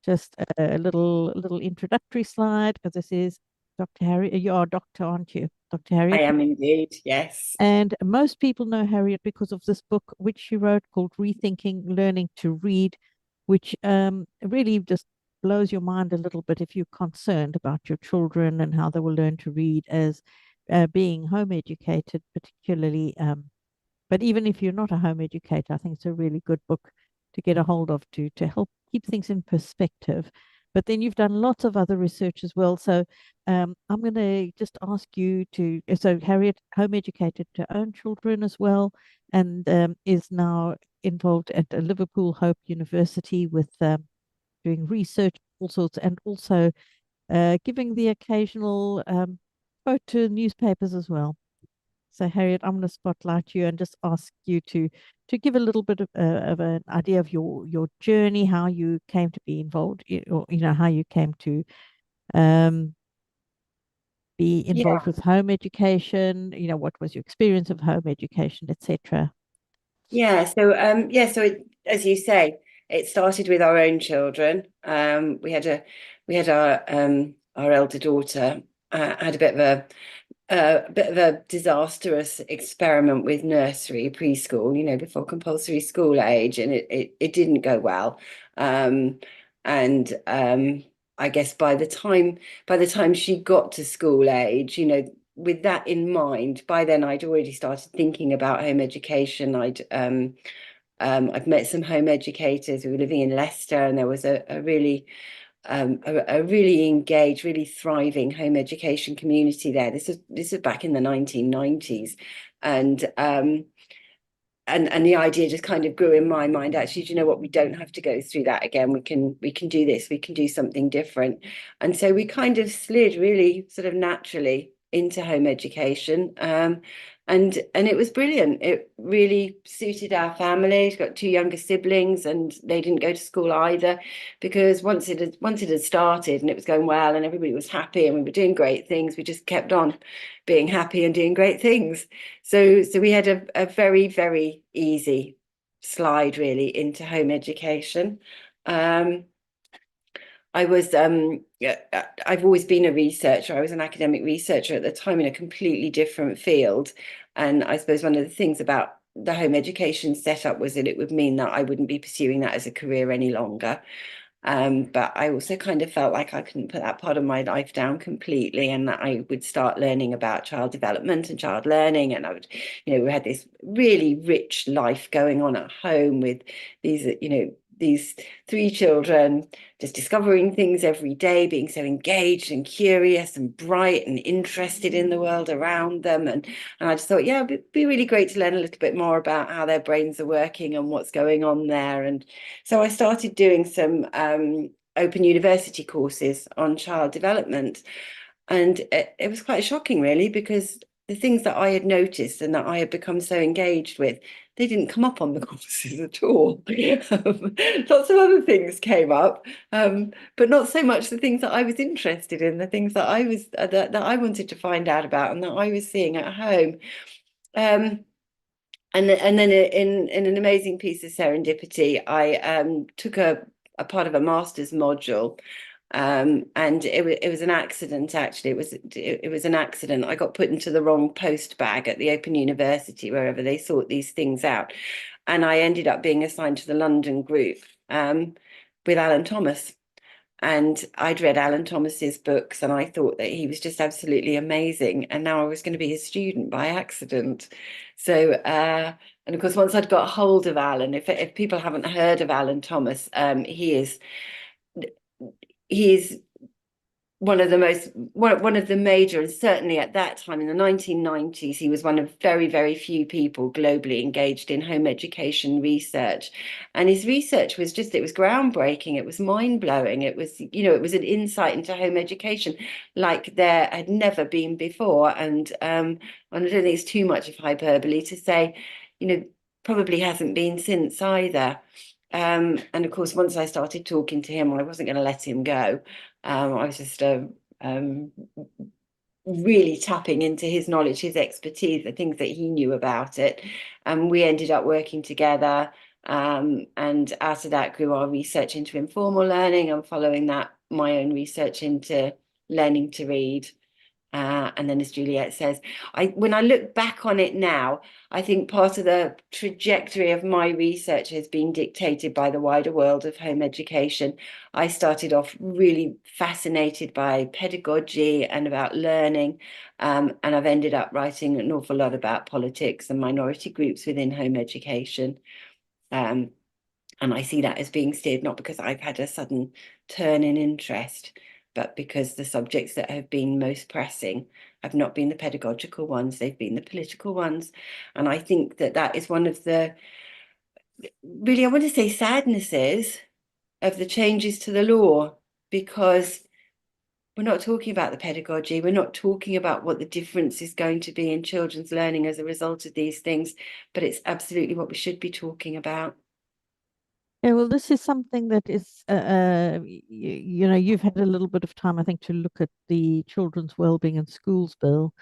just a little introductory slide, because this is Dr. Harriet. You are a doctor, aren't you, Dr. I Harriet? am indeed, yes. And most people know Harriet because of this book, which she wrote called Rethinking Learning to Read, which really just blows your mind a little bit if you're concerned about your children and how they will learn to read as being home educated, particularly. But even if you're not a home educator, I think it's a really good book to get a hold of to help keep things in perspective. But then you've done lots of other research as well. So I'm going to just ask you to. So Harriet, home educated to own children as well, and is now involved at Liverpool Hope University with doing research, all sorts, and also giving the occasional quote to newspapers as well. So Harriet, I'm going to spotlight you and just ask you to give a little bit of an idea of your journey, how you came to be involved, or how you came to um, be involved Yeah, with home education. What was your experience of home education, etc. so as you say, it started with our own children. We had our elder daughter had a bit of a disastrous experiment with nursery, preschool, before compulsory school age, and it didn't go well. Um, and I guess by the time she got to school age, with that in mind, by then I'd already started thinking about home education. I've met some home educators. We were living in Leicester, and there was a really engaged, really thriving home education community there. This is back in the 1990s, and and the idea just kind of grew in my mind. Actually, do you know what? We don't have to go through that again. We can do this. We can do something different. And so we kind of slid really sort of naturally into home education. And it was brilliant. It really suited our family. We've got two younger siblings, and they didn't go to school either, because once it had started and it was going well and everybody was happy and we were doing great things, we just kept on being happy and doing great things. So we had a very, very easy slide really into home education. Um, I've always been a researcher. I was an academic researcher at the time in a completely different field. And I suppose one of the things about the home education setup was that it would mean that I wouldn't be pursuing that as a career any longer. But I also kind of felt like I couldn't put that part of my life down completely, and that I would start learning about child development and child learning. And we had this really rich life going on at home with these three children, just discovering things every day, being so engaged and curious and bright and interested in the world around them. And I just thought, yeah, it'd be really great to learn a little bit more about how their brains are working and what's going on there. And so I started doing some open university courses on child development. And it was quite shocking, really, because the things that I had noticed and that I had become so engaged with, they didn't come up on the courses at all. Lots of other things came up, but not so much the things that I was interested in, the things that I wanted to find out about and that I was seeing at home. Um, and then in an amazing piece of serendipity, I took a part of a master's module, and it was an accident. Actually, it was an accident. I got put into the wrong post bag at the Open University, wherever they sort these things out, and I ended up being assigned to the London group with Alan Thomas. And I'd read Alan Thomas's books, and I thought that he was just absolutely amazing. And now I was going to be his student by accident. So, and of course, once I'd got hold of Alan, if people haven't heard of Alan Thomas, he is one of the major, and certainly at that time in the 1990s, he was one of very, very few people globally engaged in home education research. And his research it was groundbreaking. It was mind-blowing. It was an insight into home education like there had never been before. And I don't think it's too much of hyperbole to say, probably hasn't been since either. And of course, once I started talking to him, I wasn't going to let him go. I was just really tapping into his knowledge, his expertise, the things that he knew about it. And we ended up working together. And out of that grew our research into informal learning, and following that, my own research into learning to read. And then, as Juliet says, when I look back on it now, I think part of the trajectory of my research has been dictated by the wider world of home education. I started off really fascinated by pedagogy and about learning, and I've ended up writing an awful lot about politics and minority groups within home education. And I see that as being steered not because I've had a sudden turn in interest, but because the subjects that have been most pressing have not been the pedagogical ones, they've been the political ones. And I think that that is one of the, really, I want to say, sadnesses of the changes to the law, because we're not talking about the pedagogy, we're not talking about what the difference is going to be in children's learning as a result of these things, but it's absolutely what we should be talking about. Yeah, well, this is something that is, you've had a little bit of time, I think, to look at the Children's Wellbeing in Schools bill.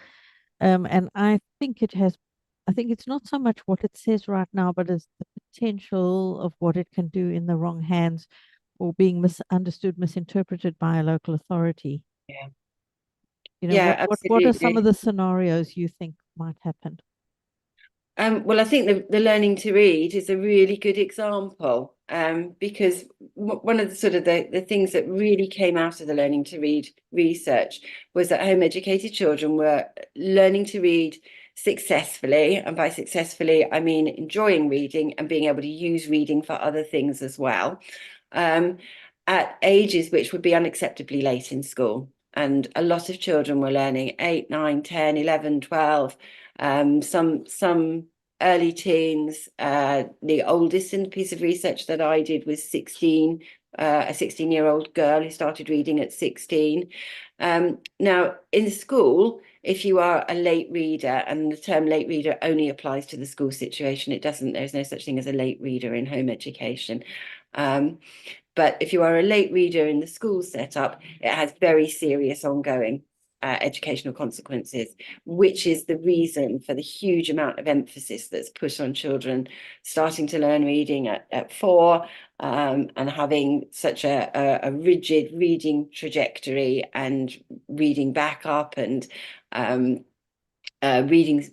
And I think it's not so much what it says right now, but it's the potential of what it can do in the wrong hands or being misunderstood, misinterpreted by a local authority. Yeah, What yeah, are some of absolutely. the scenarios you think might happen? Well, I think the learning to read is a really good example, because one of the sort of the things that really came out of the learning to read research was that home educated children were learning to read successfully, and by successfully I mean enjoying reading and being able to use reading for other things as well, um, at ages which would be unacceptably late in school. And a lot of children were learning 8, 9, 10, 11, 12. Some early teens. The oldest in the piece of research that I did was 16, a 16-year-old girl who started reading at 16. Now, in school, if you are a late reader, and the term late reader only applies to the school situation, there's no such thing as a late reader in home education. But if you are a late reader in the school setup, it has very serious ongoing educational consequences, which is the reason for the huge amount of emphasis that's put on children starting to learn reading at 4, and having such a rigid reading trajectory and reading backup, and reading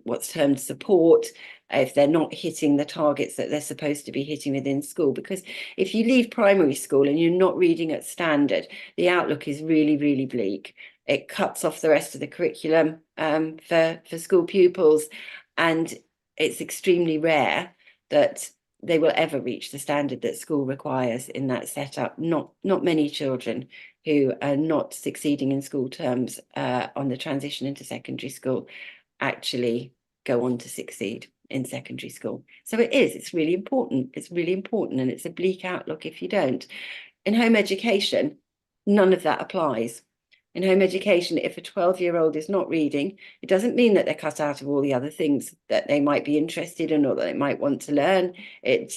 what's termed support if they're not hitting the targets that they're supposed to be hitting within school. Because if you leave primary school and you're not reading at standard, the outlook is really, really bleak. It cuts off the rest of the curriculum for school pupils, and it's extremely rare that they will ever reach the standard that school requires in that setup. Not many children who are not succeeding in school terms on the transition into secondary school actually go on to succeed in secondary school. So it's really important. It's really important, and it's a bleak outlook if you don't. In home education, none of that applies. In home education, if a 12-year-old is not reading, it doesn't mean that they're cut out of all the other things that they might be interested in or that they might want to learn. It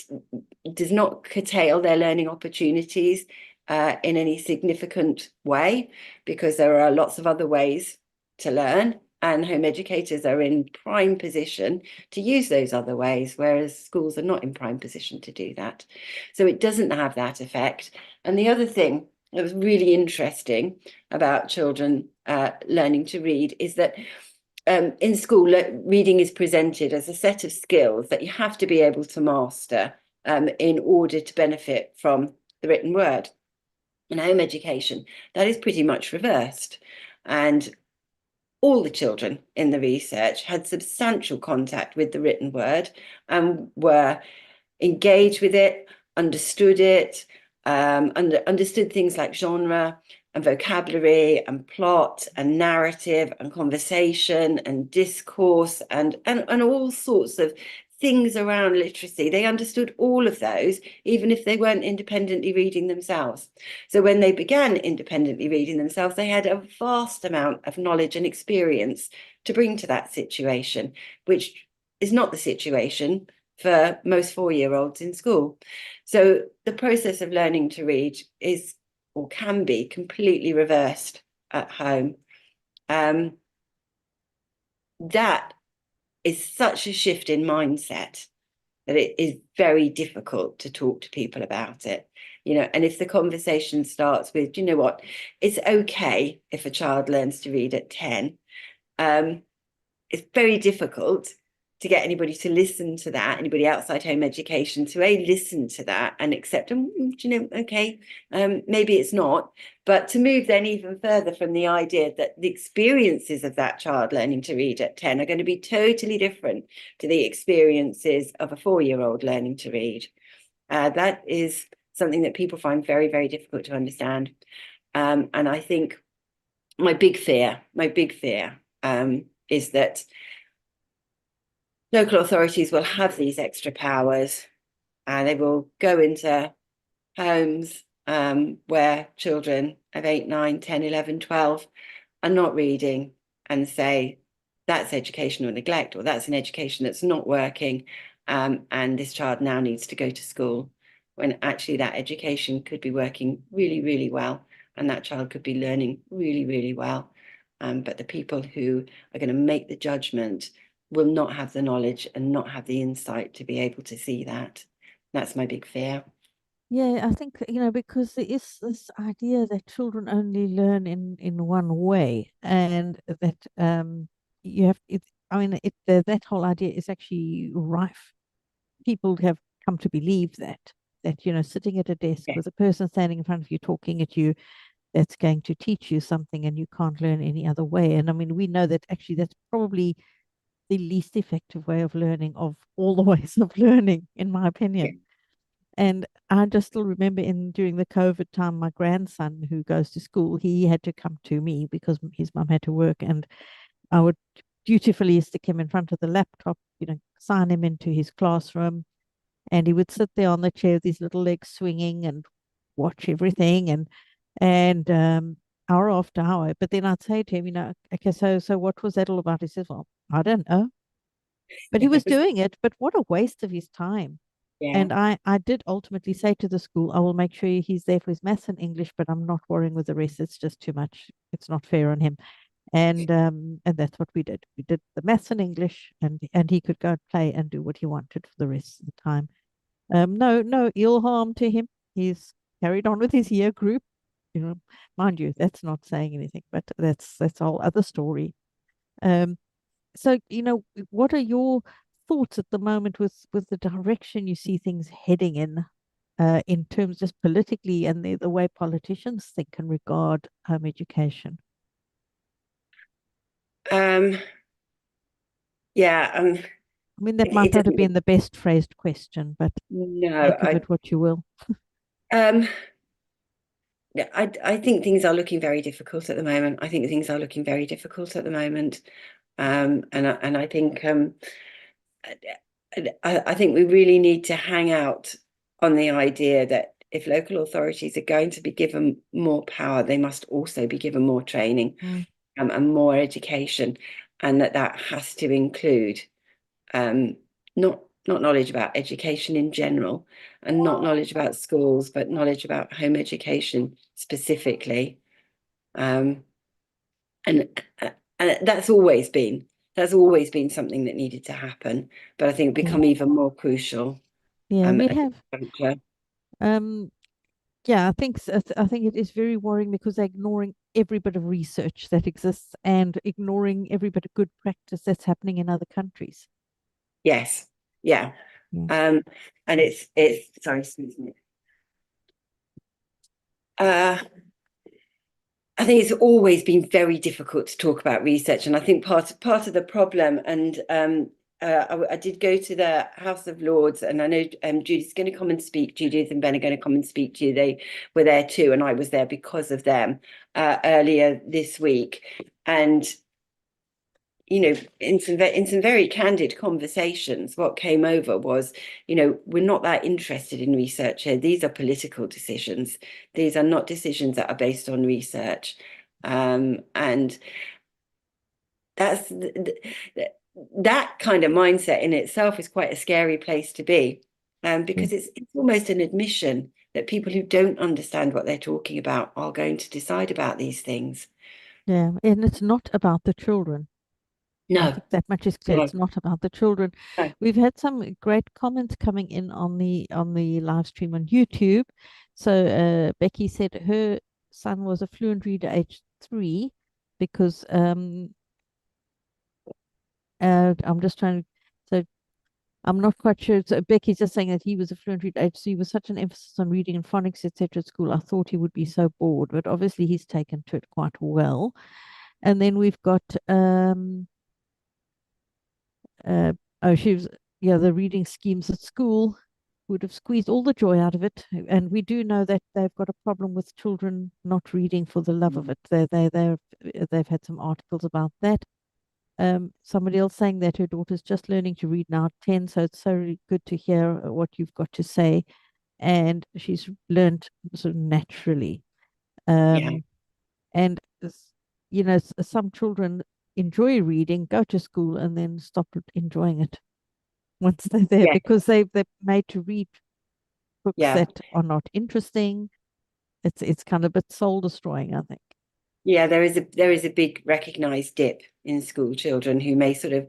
does not curtail their learning opportunities in any significant way, because there are lots of other ways to learn, and home educators are in prime position to use those other ways, whereas schools are not in prime position to do that. So it doesn't have that effect. And the other thing that was really interesting about children learning to read is that in school, reading is presented as a set of skills that you have to be able to master in order to benefit from the written word. In home education, that is pretty much reversed. And all the children in the research had substantial contact with the written word and were engaged with it, understood it, understood things like genre and vocabulary and plot and narrative and conversation and discourse and all sorts of things around literacy. They understood all of those, even if they weren't independently reading themselves. So when they began independently reading themselves, they had a vast amount of knowledge and experience to bring to that situation, which is not the situation for most 4-year-olds in school. So the process of learning to read is, or can be, completely reversed at home. That is such a shift in mindset that it is very difficult to talk to people about it. And if the conversation starts with, do you know what, it's okay if a child learns to read at 10. It's very difficult to get anybody to listen to that, anybody outside home education to listen to that and accept them. Okay, maybe it's not, but to move then even further from the idea that the experiences of that child learning to read at 10 are going to be totally different to the experiences of a 4-year-old learning to read. That is something that people find very, very difficult to understand. And I think my big fear is that local authorities will have these extra powers and they will go into homes where children of 8, 9, 10, 11, 12 are not reading and say that's educational neglect, or that's an education that's not working, and this child now needs to go to school, when actually that education could be working really, really well and that child could be learning really, really well. But the people who are going to make the judgment will not have the knowledge and not have the insight to be able to see that. That's my big fear. Yeah, I think, because there is this idea that children only learn in one way, and that you have it. I mean, that whole idea is actually rife. People have come to believe that sitting at a desk Yeah. with a person standing in front of you talking at you, that's going to teach you something, and you can't learn any other way. And I mean, we know that actually that's probably the least effective way of learning of all the ways of learning, in my Yeah. opinion. And I just still remember during the COVID time, my grandson who goes to school, he had to come to me because his mum had to work, and I would dutifully stick him in front of the laptop, sign him into his classroom, and he would sit there on the chair with his little legs swinging and watch everything, and hour after hour. But then I'd say to him, okay, so what was that all about? He says, well, I don't know, but he was doing it. But what a waste of his time. Yeah. And I did ultimately say to the school, I will make sure he's there for his maths and English, but I'm not worrying with the rest. It's just too much. It's not fair on him. And that's what we did. We did the maths and English, and he could go and play and do what he wanted for the rest of the time. No ill harm to him. He's carried on with his year group. Mind you, that's not saying anything, but that's a whole other story. Um, so, what are your thoughts at the moment with the direction you see things heading in terms just politically and the way politicians think and regard home education? Um, yeah, I mean, that it might not have doesn't, been the best phrased question, but no, make of it what you will. um, yeah, I think things are looking very difficult at the moment. I think things are looking very difficult at the moment. And I think I think we really need to hang out on the idea that if local authorities are going to be given more power, they must also be given more training, Mm, and more education, and that has to include um, not knowledge about education in general, and not knowledge about schools, but knowledge about home education specifically. Um, and that's always been something that needed to happen, but I think yeah, become even more crucial yeah, we at this have. juncture. Um, yeah, I think it is very worrying because they're ignoring every bit of research that exists and ignoring every bit of good practice that's happening in other countries. Yes, yeah. Yeah, Um, and it's sorry, excuse me. Uh, I think it's always been very difficult to talk about research, and I think part of the problem. And I did go to the House of Lords, and I know Judy's going to come and speak. Judith and Ben are going to come and speak to you. They were there too, and I was there because of them earlier this week. And in some very candid conversations, what came over was, we're not that interested in research here. These are political decisions. These are not decisions that are based on research. And that's that kind of mindset in itself is quite a scary place to be, yeah, because it's almost an admission that people who don't understand what they're talking about are going to decide about these things. yeah. And it's not about the children. I No, think that much is clear. no, It's not about the children. no. We've had some great comments coming in on the live stream on YouTube. So Becky said her son was a fluent reader age 3 because I'm just trying to, so I'm not quite sure. So Becky's just saying that he was a fluent reader age 3 with such an emphasis on reading and phonics, etc. at school. I thought he would be so bored, but obviously he's taken to it quite well. And then we've got Uh, oh, she was, yeah, the reading schemes at school would have squeezed all the joy out of it. And we do know that they've got a problem with children not reading for the love of it. They've had some articles about that. Somebody else saying that her daughter's just learning to read now at 10, so it's so really good to hear what you've got to say. And she's learned sort of naturally. Yeah, Um, and some children enjoy reading, go to school, and then stop enjoying it once they're there yeah, because they're made to read books yeah. that are not interesting. It's kind of a bit soul destroying, I think. Yeah, there is a big recognized dip in school children who may sort of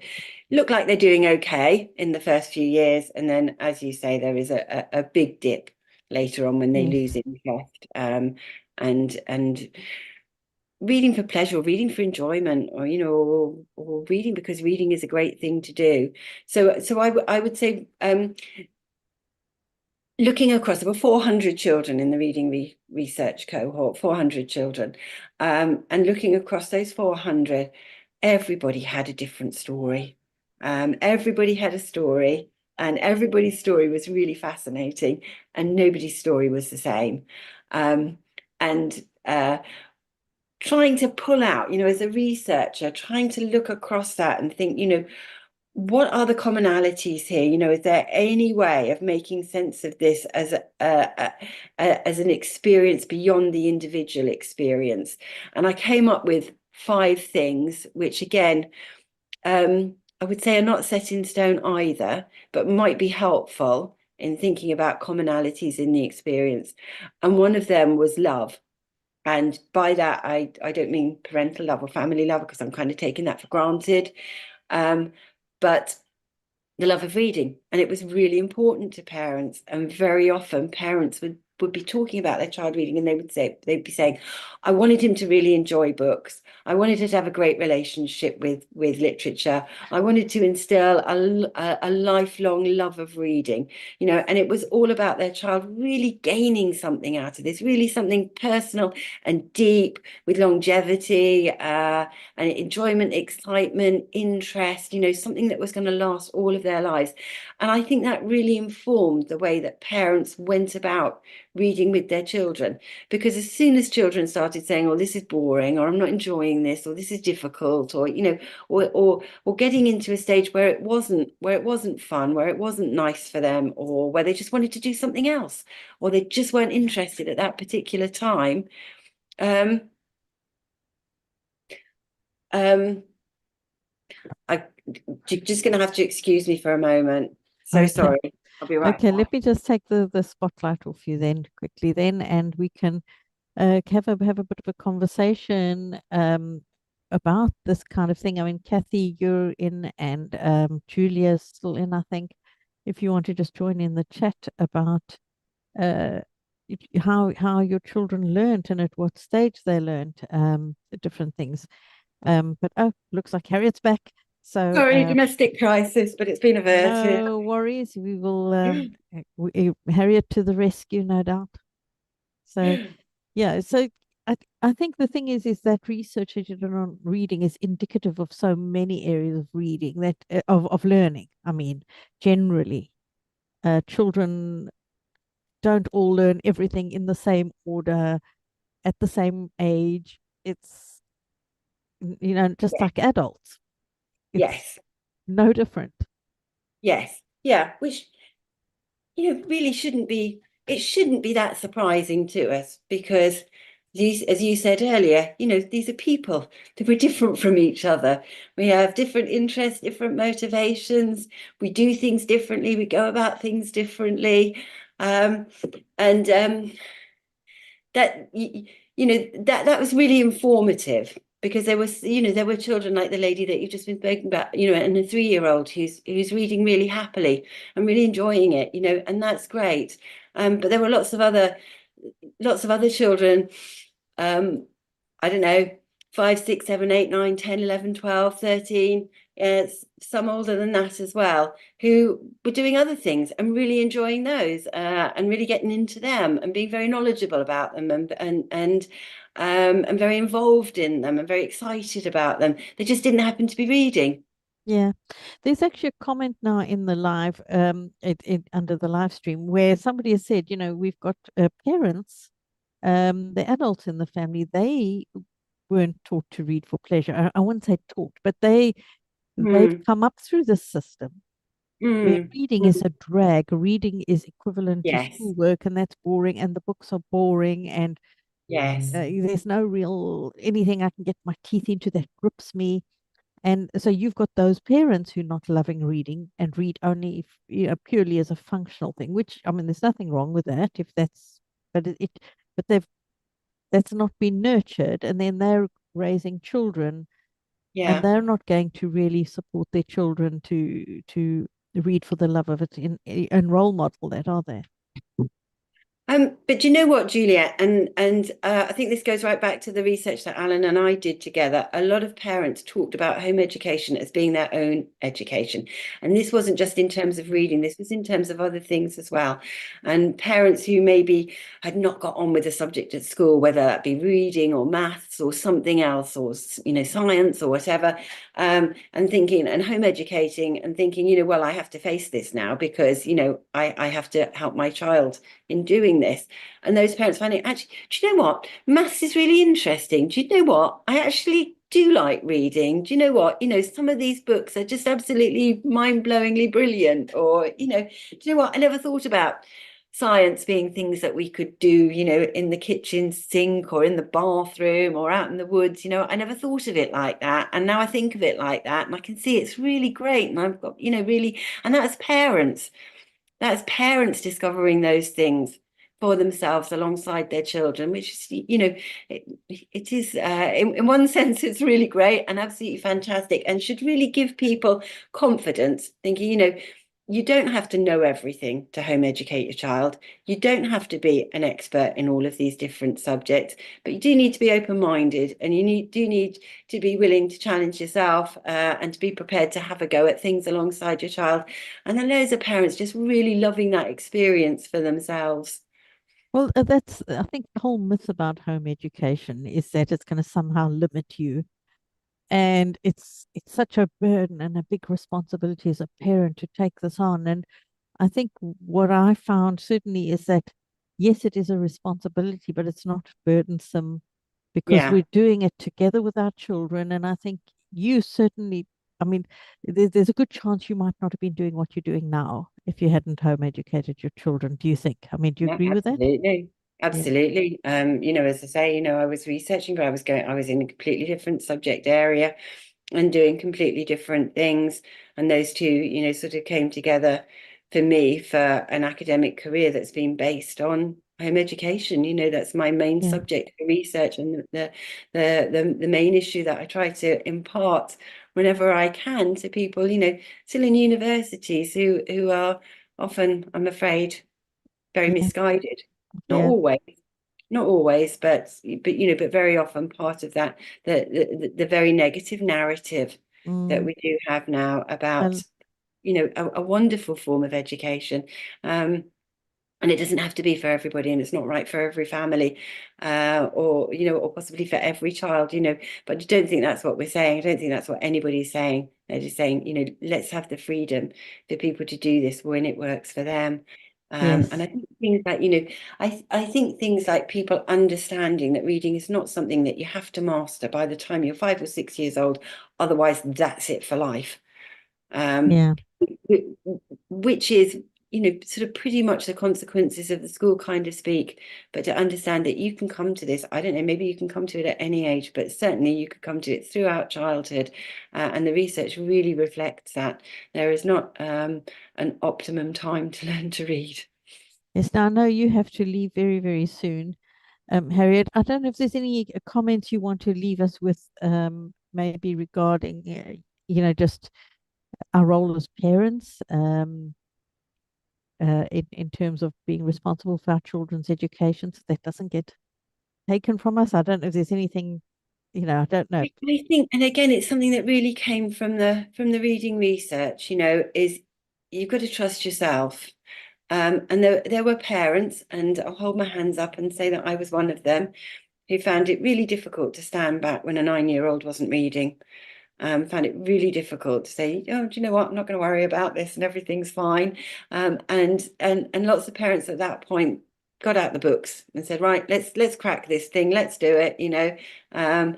look like they're doing okay in the first few years, and then, as you say, there is a big dip later on when they Yes. lose interest. And reading for pleasure, or reading for enjoyment, or or reading because reading is a great thing to do. So I would say, looking across, there were 400 children in the reading research cohort, 400 children. And looking across those 400, everybody had a different story. Everybody had a story, and everybody's story was really fascinating, and nobody's story was the same. And trying to pull out, as a researcher, trying to look across that and think, what are the commonalities here? Is there any way of making sense of this as as an experience beyond the individual experience? And I came up with 5 things, which again, I would say are not set in stone either, but might be helpful in thinking about commonalities in the experience. And one of them was love. And by that, I don't mean parental love or family love, because I'm kind of taking that for granted. But the love of reading. And it was really important to parents. And very often parents would be talking about their child reading, and they'd be saying, I wanted him to really enjoy books. I wanted her to have a great relationship with literature. I wanted to instill a lifelong love of reading, and it was all about their child really gaining something out of this, really something personal and deep with longevity, and enjoyment, excitement, interest, something that was going to last all of their lives. And I think that really informed the way that parents went about reading with their children, because as soon as children started saying, oh, this is boring, or I'm not enjoying this, or this is difficult, or or getting into a stage where it wasn't fun, where it wasn't nice for them, or where they just wanted to do something else, or they just weren't interested at that particular time, um um I just going to have to excuse me for a moment. So Okay. sorry. I'll be right Okay, back. let me just take the spotlight off you then quickly then, and we can have a bit of a conversation about this kind of thing. I mean, Kathy, you're in, and Julia's still in, I think. If you want to just join in the chat about uh, how your children learned and at what stage they learned the different things. But oh, looks like Harriet's back. So Sorry, domestic crisis, but it's been averted. no worries. We will Harriet to the rescue, no doubt. So yeah, so I think the thing is that research that you done on reading is indicative of so many areas of reading that of learning. I mean, generally, children don't all learn everything in the same order at the same age. It's just like adults. It's Yes, no different. yes, yeah, which really it shouldn't be that surprising to us, because these, as you said earlier, these are people that we're different from each other. We have different interests, different motivations. We do things differently. We go about things differently. And that that was really informative, because there was, there were children like the lady that you've just been speaking about, and a 3-year-old who's reading really happily and really enjoying it, and that's great. But there were lots of other children, um, I don't know, 5, 6, 7, 8, 9, 10, 11, 12, 13, some older than that as well, who were doing other things and really enjoying those, and really getting into them and being very knowledgeable about them, and very involved in them and very excited about them. They just didn't happen to be reading. Yeah. There's actually a comment now in the live, under the live stream where somebody has said, we've got parents, the adults in the family, they weren't taught to read for pleasure. I wouldn't say taught, but they've Mm, come up through the system where mm, reading is mm. a drag. Reading is equivalent to Yes, schoolwork, and that's boring, and the books are boring, and yes, there's no real anything I can get my teeth into that grips me. And so you've got those parents who are not loving reading and read only if, purely as a functional thing, which I mean, there's nothing wrong with that if that's, but but that's not been nurtured, and then they're raising children, and yeah. they're not going to really support their children to read for the love of it and role model that, are they? But do you know what, Juliet? And I think this goes right back to the research that Alan and I did together. A lot of parents talked about home education as being their own education. And this wasn't just in terms of reading, this was in terms of other things as well. And parents who maybe had not got on with a subject at school, whether that be reading or maths or something else, or science or whatever, and thinking and home educating and thinking, well, I have to face this now because, I have to help my child in doing this. And those parents finding, actually, do you know what? Maths is really interesting. Do you know what? I actually do like reading. Do you know what? Some of these books are just absolutely mind-blowingly brilliant. Or, do you know what? I never thought about science being things that we could do, in the kitchen sink or in the bathroom or out in the woods. I never thought of it like that. And now I think of it like that, and I can see it's really great. And I've got, really, and that's parents discovering those things for themselves alongside their children, which is, it is, in one sense, it's really great and absolutely fantastic and should really give people confidence, thinking, you don't have to know everything to home educate your child. You don't have to be an expert in all of these different subjects, but you do need to be open-minded, and do need to be willing to challenge yourself, and to be prepared to have a go at things alongside your child. And then loads of parents just really loving that experience for themselves. Well, that's, I think the whole myth about home education is that it's going to somehow limit you. And it's such a burden and a big responsibility as a parent to take this on. And I think what I found certainly is that yes, it is a responsibility, but it's not burdensome because Yeah, we're doing it together with our children. And I think you certainly, I mean, there's a good chance you might not have been doing what you're doing now if you hadn't home educated your children. Do you think? I mean, do you yeah, agree with that? absolutely. Yeah. Absolutely. As I say, I was researching, but I was in a completely different subject area and doing completely different things. And those two, sort of came together for me for an academic career that's been based on home education. That's my main Yeah. subject for research, and the main issue that I try to impart whenever I can to people, still in universities who are often, I'm afraid, very Yeah. misguided. Not Yeah. always, not always, but very often part of that, the very negative narrative that Mm, we do have now about, well, a wonderful form of education. And it doesn't have to be for everybody, and it's not right for every family, or possibly for every child, but I don't think that's what we're saying. I don't think that's what anybody's saying. They're just saying, let's have the freedom for people to do this when it works for them. And I yes. think things like, I think things like people understanding that reading is not something that you have to master by the time you're 5 or 6 years old, otherwise that's it for life. Um, Yeah. which is, sort of pretty much the consequences of the school kind of speak. But to understand that you can come to this, I don't know, maybe you can come to it at any age, but certainly you could come to it throughout childhood. And the research really reflects that there is not, an optimum time to learn to read. Yes. Now I know you have to leave very, very soon. Harriet, I don't know if there's any comments you want to leave us with, maybe regarding, just our role as parents, in terms of being responsible for our children's education, so that doesn't get taken from us. I don't know if there's anything, I don't know. I think, and again, it's something that really came from the reading research, is you've got to trust yourself. And there were parents, and I'll hold my hands up and say that I was one of them, who found it really difficult to stand back when a 9-year-old wasn't reading. Found it really difficult to say, oh, do you know what? I'm not going to worry about this and everything's fine. And lots of parents at that point got out the books and said, right, let's crack this thing, let's do it, and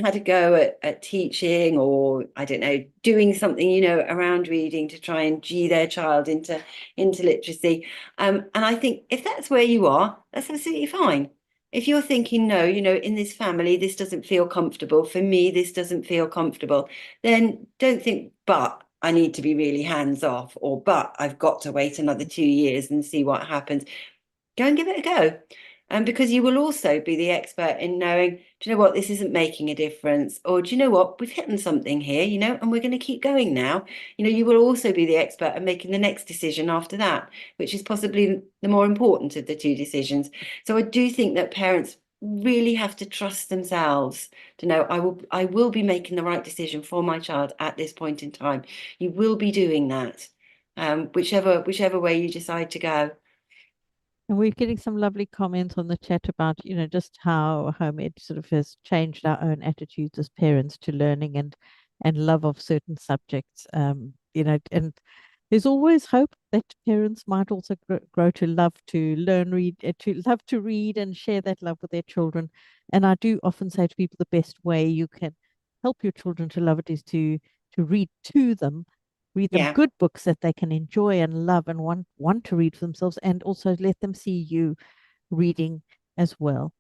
had a go at teaching, or I don't know, doing something, around reading to try and G their child into literacy. And I think if that's where you are, that's absolutely fine. If you're thinking, no, in this family, this doesn't feel comfortable. For me, this doesn't feel comfortable, then don't think, but I need to be really hands off, or but I've got to wait another 2 years and see what happens. Go and give it a go. And because you will also be the expert in knowing, do you know what, this isn't making a difference? Or do you know what, we've hit on something here, and we're going to keep going now. You will also be the expert at making the next decision after that, which is possibly the more important of the two decisions. So I do think that parents really have to trust themselves to know, I will be making the right decision for my child at this point in time. You will be doing that, whichever way you decide to go. And we're getting some lovely comments on the chat about, just how home ed sort of has changed our own attitudes as parents to learning and love of certain subjects. And there's always hope that parents might also grow to love to learn, to love to read and share that love with their children. And I do often say to people, the best way you can help your children to love it is to read to them, read them Yeah. good books that they can enjoy and love and want to read for themselves, and also let them see you reading as well.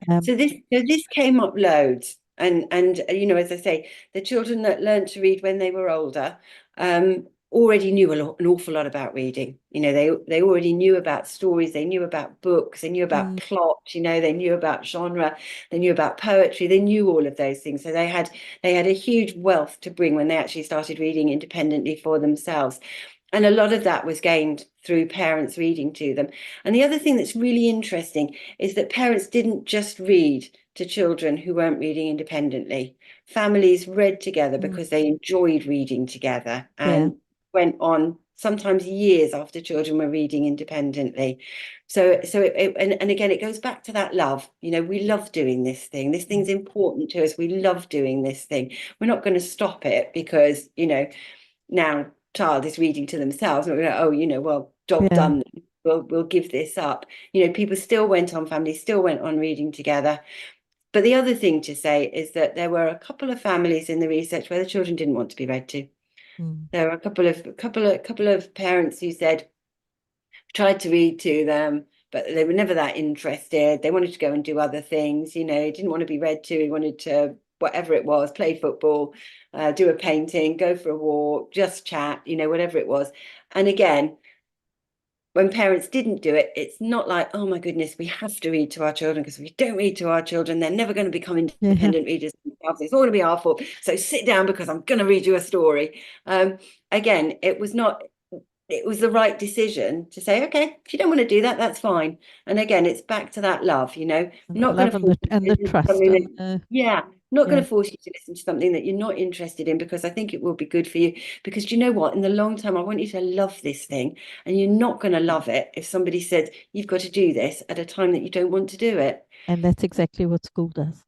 Um, So this came up loads, and as I say, the children that learned to read when they were older, already knew an awful lot about reading. They already knew about stories, they knew about books, they knew about mm, plot. They knew about genre, they knew about poetry, they knew all of those things. So they had a huge wealth to bring when they actually started reading independently for themselves. And a lot of that was gained through parents reading to them. And the other thing that's really interesting is that parents didn't just read to children who weren't reading independently. Families read together mm, because they enjoyed reading together, yeah. and went on sometimes years after children were reading independently. And again, it goes back to that love. We love doing this thing. This Mm, thing's important to us. We love doing this thing. We're not going to stop it because, now child is reading to themselves. And we're like, oh, well, job yeah. done. We'll give this up. People still went on, families still went on reading together. But the other thing to say is that there were a couple of families in the research where the children didn't want to be read to. Mm, There were a couple of parents who said, tried to read to them, but they were never that interested. They wanted to go and do other things, didn't want to be read to. He wanted to, whatever it was, play football, do a painting, go for a walk, just chat, whatever it was. And again, when parents didn't do it, it's not like, oh my goodness, we have to read to our children, because if we don't read to our children, they're never going to become yeah. independent readers themselves. It's all going to be our fault. So sit down because I'm going to read you a story. Again, it was the right decision to say, okay, if you don't want to do that, that's fine. And again, it's back to that love, And the not going love to and the force you and to the listen to trust something and that, yeah, not going yeah. to force you to listen to something that you're not interested in, because I think it will be good for you. Because do you know what? In the long term, I want you to love this thing, and you're not going to love it if somebody says you've got to do this at a time that you don't want to do it. And that's exactly what school does.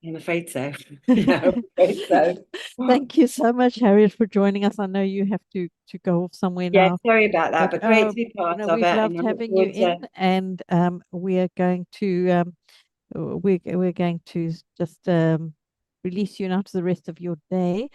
I'm afraid so. Yeah, I'm afraid so. Thank you so much, Harriet, for joining us. I know you have to go off somewhere Yeah, now, sorry about that, but but great to be part of we've it, and loved I look having you forward in, to. and we are going to we're going to just release you now to the rest of your day.